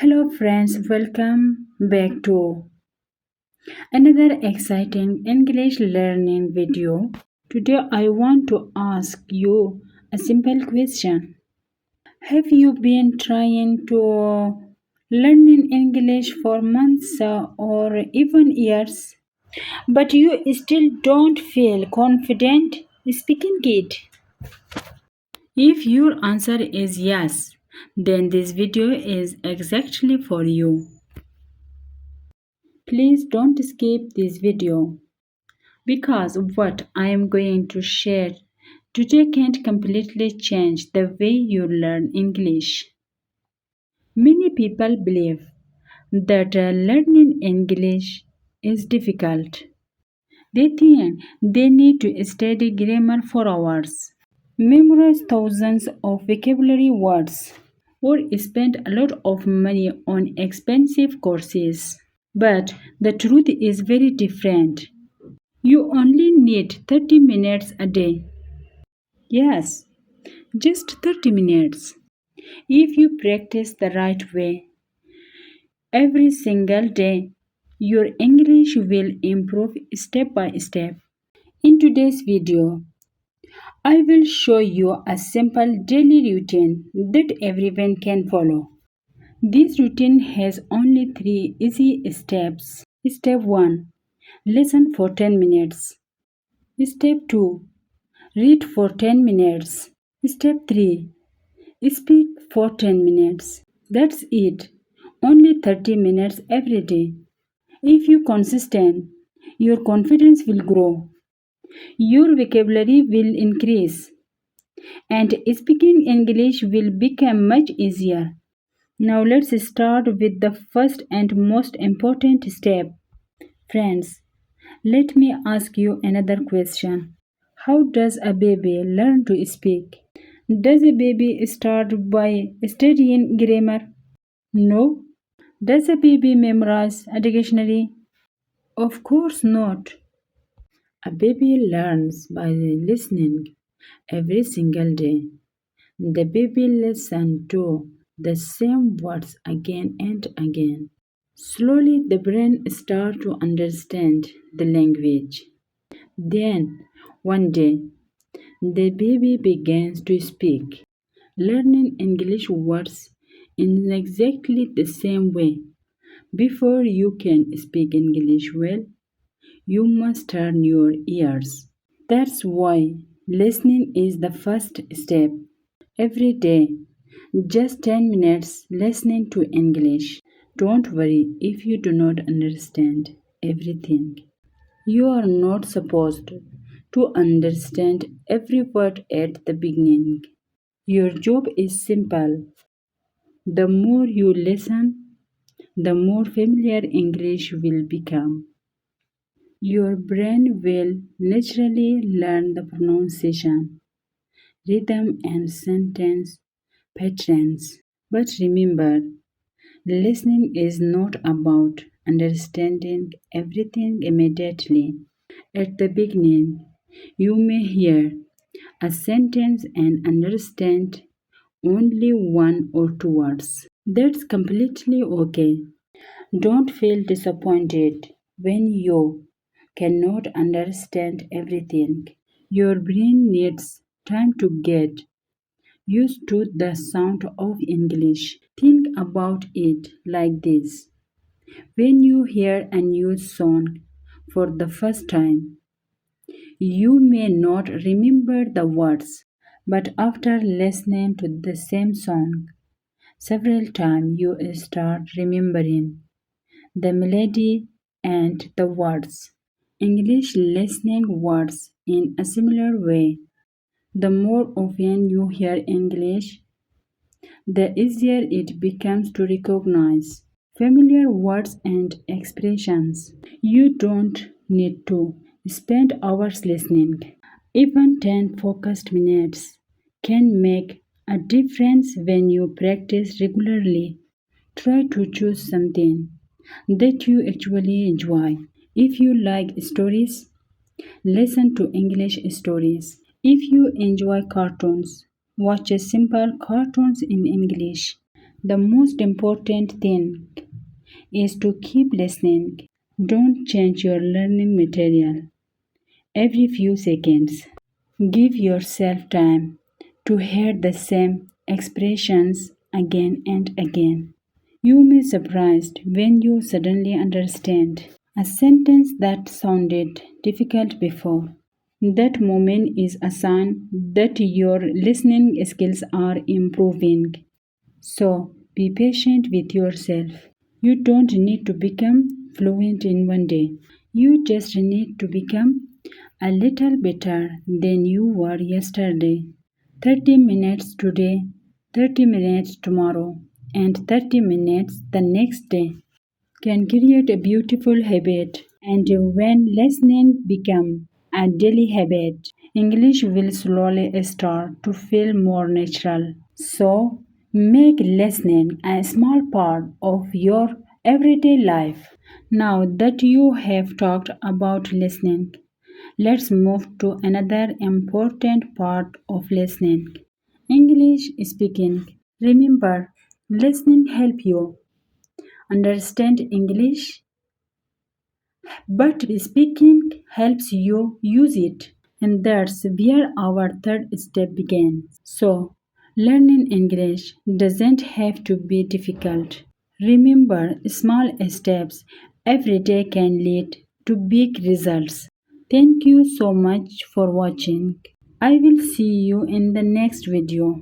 Hello, friends, welcome back to another exciting English learning video. Today, I want to ask you a simple question. Have you been trying to learn in English for months or even years, but you still don't feel confident speaking it? If your answer is yes, then this video is exactly for you. Please don't skip this video because what I am going to share today can completely change the way you learn English. Many people believe that learning English is difficult. They think they need to study grammar for hours, memorize thousands of vocabulary words, or spend a lot of money on expensive courses. But the truth is very different. You only need 30 minutes a day. Yes, just 30 minutes. If you practice the right way every single day, your English will improve step by step. In today's video, I will show you a simple daily routine that everyone can follow. This routine has only 3 easy steps. Step 1. Listen for 10 minutes. Step 2. Read for 10 minutes. Step 3. Speak for 10 minutes. That's it. Only 30 minutes every day. If you consistent, your confidence will grow. Your vocabulary will increase and speaking English will become much easier. Now let's start with the first and most important step. Friends, let me ask you another question. How does a baby learn to speak? Does a baby start by studying grammar? No. Does a baby memorize a dictionary? Of course not. A baby learns by listening every single day. The baby listens to the same words again and again. Slowly, the brain starts to understand the language. Then, one day, the baby begins to speak. Learning English words in exactly the same way. Before you can speak English well, you must turn your ears. That's why listening is the first step. Every day, just 10 minutes listening to English. Don't worry if you do not understand everything. You are not supposed to understand every word at the beginning. Your job is simple. The more you listen, the more familiar English will become. Your brain will naturally learn the pronunciation, rhythm, and sentence patterns. But remember, listening is not about understanding everything immediately. At the beginning, you may hear a sentence and understand only one or two words. That's completely okay. Don't feel disappointed when you cannot understand everything. Your brain needs time to get used to the sound of English. Think about it like this. When you hear a new song for the first time, you may not remember the words, but after listening to the same song several times, you start remembering the melody and the words. English listening words in a similar way. The more often you hear English, the easier it becomes to recognize familiar words and expressions. You don't need to spend hours listening. Even 10 focused minutes can make a difference when you practice regularly. Try to choose something that you actually enjoy. If you like stories, listen to English stories. If you enjoy cartoons, watch simple cartoons in English. The most important thing is to keep listening. Don't change your learning material every few seconds. Give yourself time to hear the same expressions again and again. You may be surprised when you suddenly understand a sentence that sounded difficult before. That moment is a sign that your listening skills are improving. So be patient with yourself. You don't need to become fluent in one day. You just need to become a little better than you were yesterday. 30 minutes today, 30 minutes tomorrow, and 30 minutes the next day can create a beautiful habit. And when listening becomes a daily habit, English will slowly start to feel more natural. So, make listening a small part of your everyday life. Now that you have talked about listening, let's move to another important part of listening. English speaking. Remember, listening help you understand English, but speaking helps you use it. And that's where our third step begins. So, learning English doesn't have to be difficult. Remember, small steps every day can lead to big results. Thank you so much for watching. I will see you in the next video.